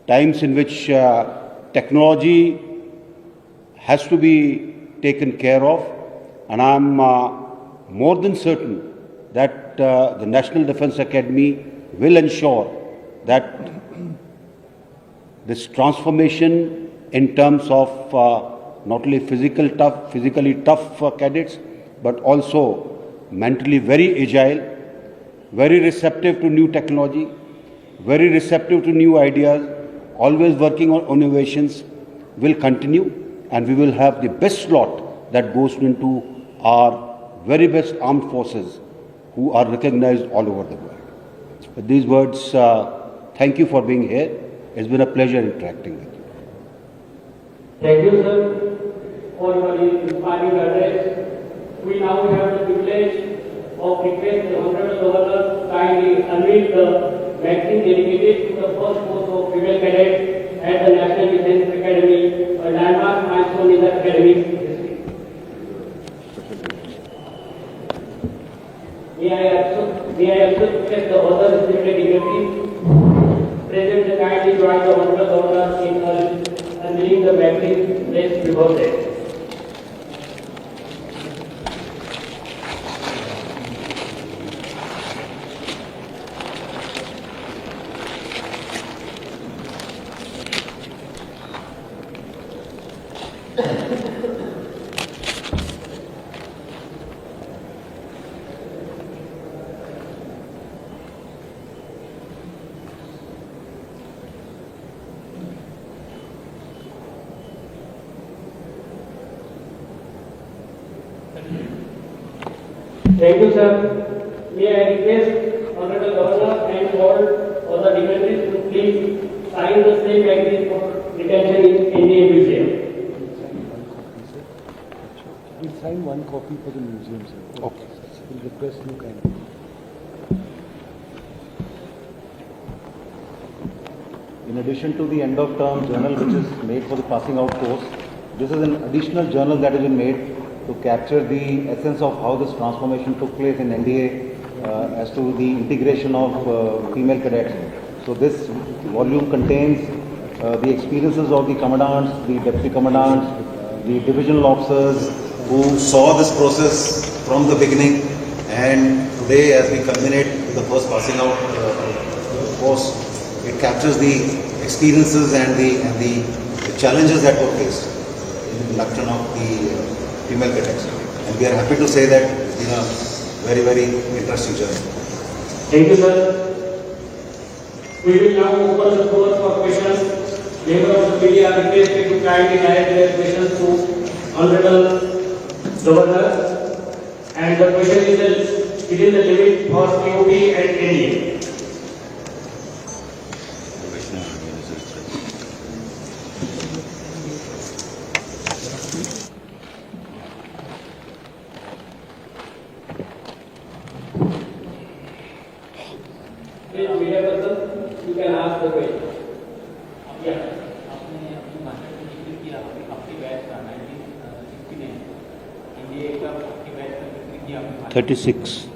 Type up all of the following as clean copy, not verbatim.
times in which technology has to be taken care of, and I'm more than certain that the National Defence Academy will ensure that this transformation in terms of not only physically tough cadets, but also mentally very agile, very receptive to new technology, very receptive to new ideas, always working on innovations, will continue, and we will have the best slot that goes into our very best armed forces who are recognized all over the world. With these words, thank you for being here. It's been a pleasure interacting with you. Thank you, sir, for your inspiring address. We now have the privilege of request the Honorable Governor to kindly unveil the vaccine dedicated to the first course of female cadets at the National Defence Academy, a landmark milestone in the academic history. May I also request the other distinguished dignitaries present to kindly join the Honorable Governor in unveiling the vaccine placed before them. Thank you, sir. May I request Honorable Governor and all other dignitaries to please sign the same agreement for retention in Indian Museum. We'll sign one copy for the museum, sir. Okay. We'll request you kindly. In addition to the end of term journal which is made for the passing out course, this is an additional journal that has been made to capture the essence of how this transformation took place in NDA as to the integration of female cadets. So this volume contains the experiences of the commandants, the deputy commandants, the divisional officers who saw this process from the beginning, and today as we culminate with the first passing out course, it captures the experiences and the challenges that were faced in the induction of the female cadets. And we are happy to say that it's been a very, very interesting journey. Thank you, sir. We will now open the floor for questions. Members of the media are requested to kindly direct their questions to Honorable Governor. And the question is within the limit for COP and NDA. Media person, you can ask the question. Yeah. 36.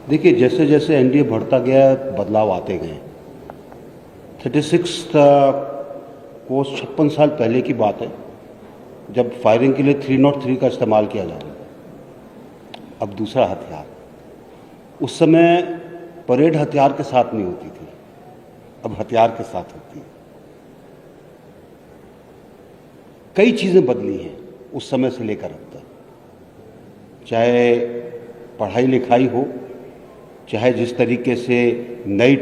देखिए, जैसे जैसे NDA बढ़ता गया बदलाव आते गए। 36 course 56 साल पहले की बात है, जब फायरिंग के लिए 303 का इस्तेमाल किया जा रहा था। अब दूसरा हथियार, उस समय परेड हथियार के साथ नहीं होती थी, अब हथियार के साथ होती है। कई चीज़ें बदली हैं उस समय से लेकर अब तक, चाहे पढ़ाई लिखाई हो, चाहे जिस तरीके से नई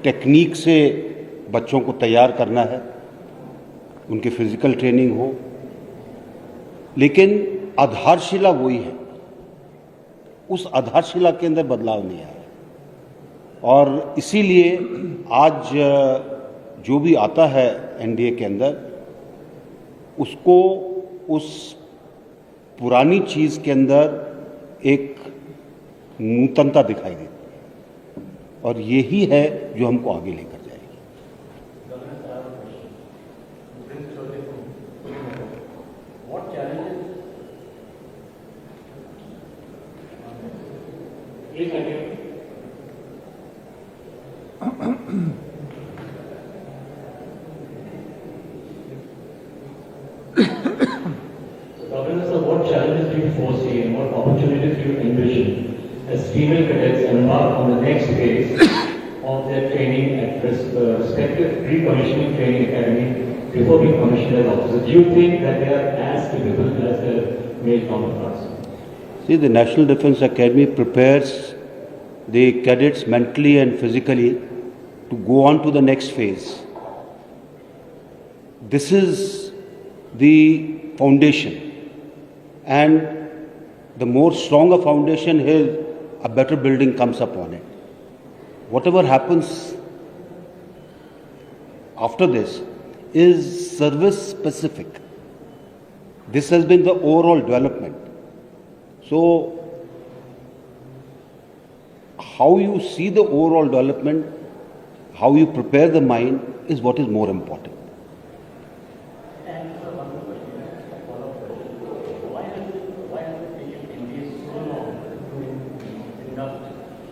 टेक्निक से बच्चों को तैयार करना है, उनकी फिजिकल ट्रेनिंग हो, लेकिन आधारशिला वही है। उस आधारशिला के अंदर बदलाव नहीं आया, और इसीलिए आज जो भी आता है एनडीए के अंदर, उसको उस पुरानी चीज़ के अंदर एक नूतनता दिखाई देती है, और यही है जो हमको आगे लेकर जाएगी। What challenges Please continue. Governor, sir, what challenges do you foresee and what opportunities do you envision as female cadets embark on the next phase of their training at respective pre-commissioning training academy before being commissioned as officers? Do you think that they are as capable as their male counterparts? See, the National Defence Academy prepares the cadets mentally and physically to go on to the next phase. This is the foundation, and the more stronger foundation is, a better building comes upon it. Whatever happens after this is service specific. This has been the overall development. So, how you see the overall development, how you prepare the mind is what is more important. And one more question, a follow-up question. Why has it taken India so long to induct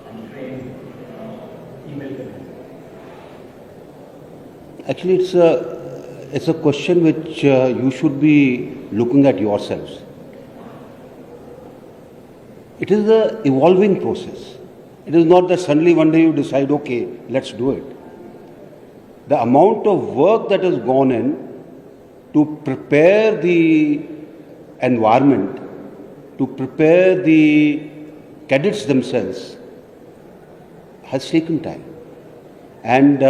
and train female cadets? Actually, it's a question which you should be looking at yourselves. It is an evolving process. It is not that suddenly one day you decide, okay, let's do it. The amount of work that has gone in to prepare the environment, to prepare the cadets themselves, has taken time. And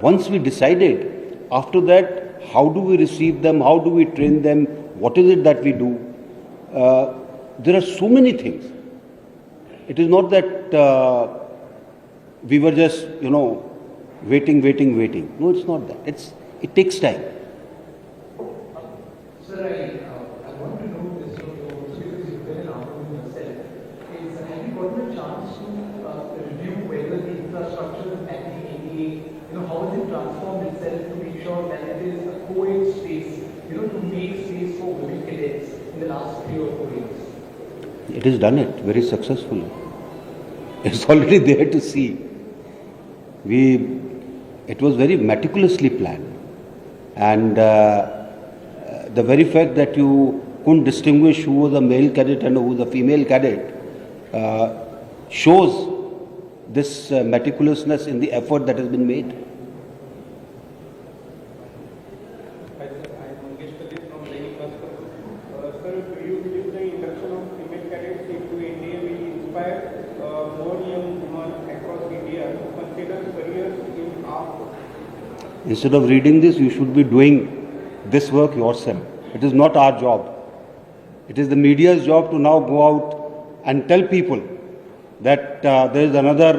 once we decided, after that, how do we receive them, how do we train them, what is it that we do? There are so many things. It is not that we were just, waiting. No, it's not that. It takes time. Sir, I want to know this because you've been an army yourself. Have you gotten a chance to review whether the infrastructure at the NDA, how has it transformed itself to make sure that it is a co-ed space, to make space for women cadets in the last 3 or 4 years? It has done it very successfully. It's already there to see. It was very meticulously planned. And the very fact that you couldn't distinguish who was a male cadet and who was a female cadet shows this meticulousness in the effort that has been made. Sir, do you believe the induction of female cadets into India will inspire more young women across India to consider careers in armed forces? Instead of reading this, you should be doing this work yourself. It is not our job. It is the media's job to now go out and tell people that there is another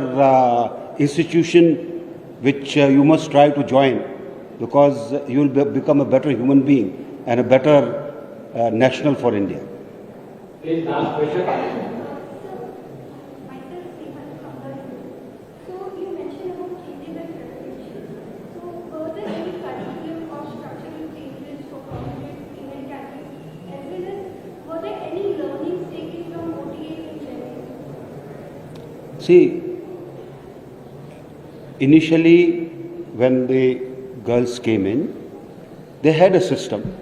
institution which you must try to join, because you will become a better human being and a better national for India. Please, last question. So you mentioned about changing the preparation. So were there any curriculum or structural changes for permanent female cadets, as well as were there any learnings taken from OTA in general? See, initially when the girls came in, they had a system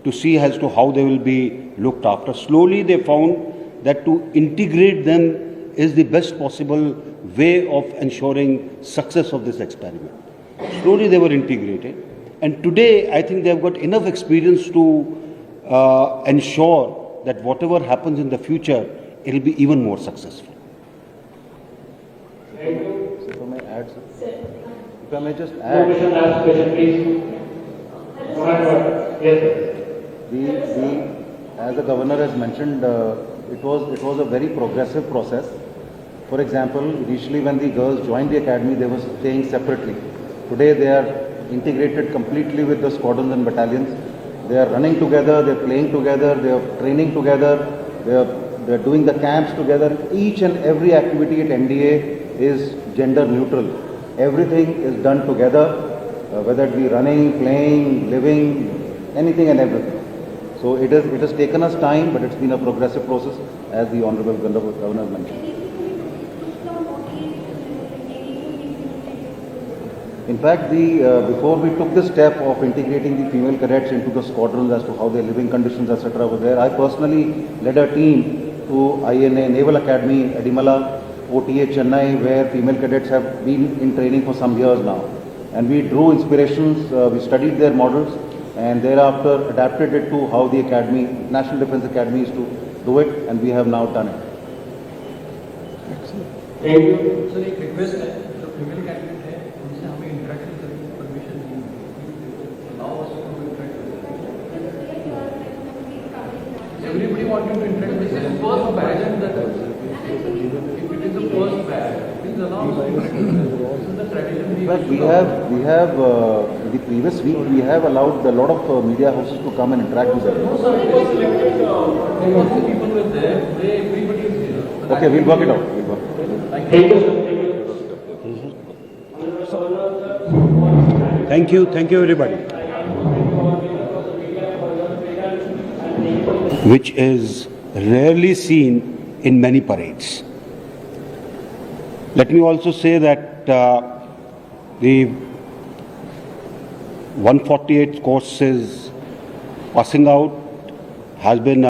to see as to how they will be looked after. Slowly they found that to integrate them is the best possible way of ensuring success of this experiment. Slowly they were integrated, and today I think they have got enough experience to ensure that whatever happens in the future, it will be even more successful. Thank you. If I may add, sir. If I may just No add, question, last question, please. Go ahead. Yes, sir. as the governor has mentioned, it was a very progressive process. For example, initially when the girls joined the academy, they were staying separately. Today they are integrated completely with the squadrons and battalions. They are running together, they are playing together, they are training together, they are doing the camps together. Each and every activity at NDA is gender neutral. Everything is done together, whether it be running, playing, living, anything and everything. So it has taken us time, but it's been a progressive process, as the Honorable Governor mentioned. In fact, before we took the step of integrating the female cadets into the squadrons as to how their living conditions, etc., were there, I personally led a team to INA Naval Academy, Adimala, OTA Chennai, where female cadets have been in training for some years now. And we drew inspirations, we studied their models, and thereafter adapted it to how the academy, National Defence Academy, is to do it, and we have now done it. Thank you. Sir एक request है जो female candidate है उनसे हमें interaction करने की permission नहीं allow us to interact everybody wanted to interact this is first batch and that if it is the first batch please allow us to interact this is the tradition In fact, we have in the previous week we have allowed a lot of media houses to come and interact with them. no sir it was selected most of the people were there they everybody is here Okay, we'll work it out. We'll work it out. Thank you, sir. Thank you everybody. Which is rarely seen in many parades. Let me also say that the 148 courses passing out has been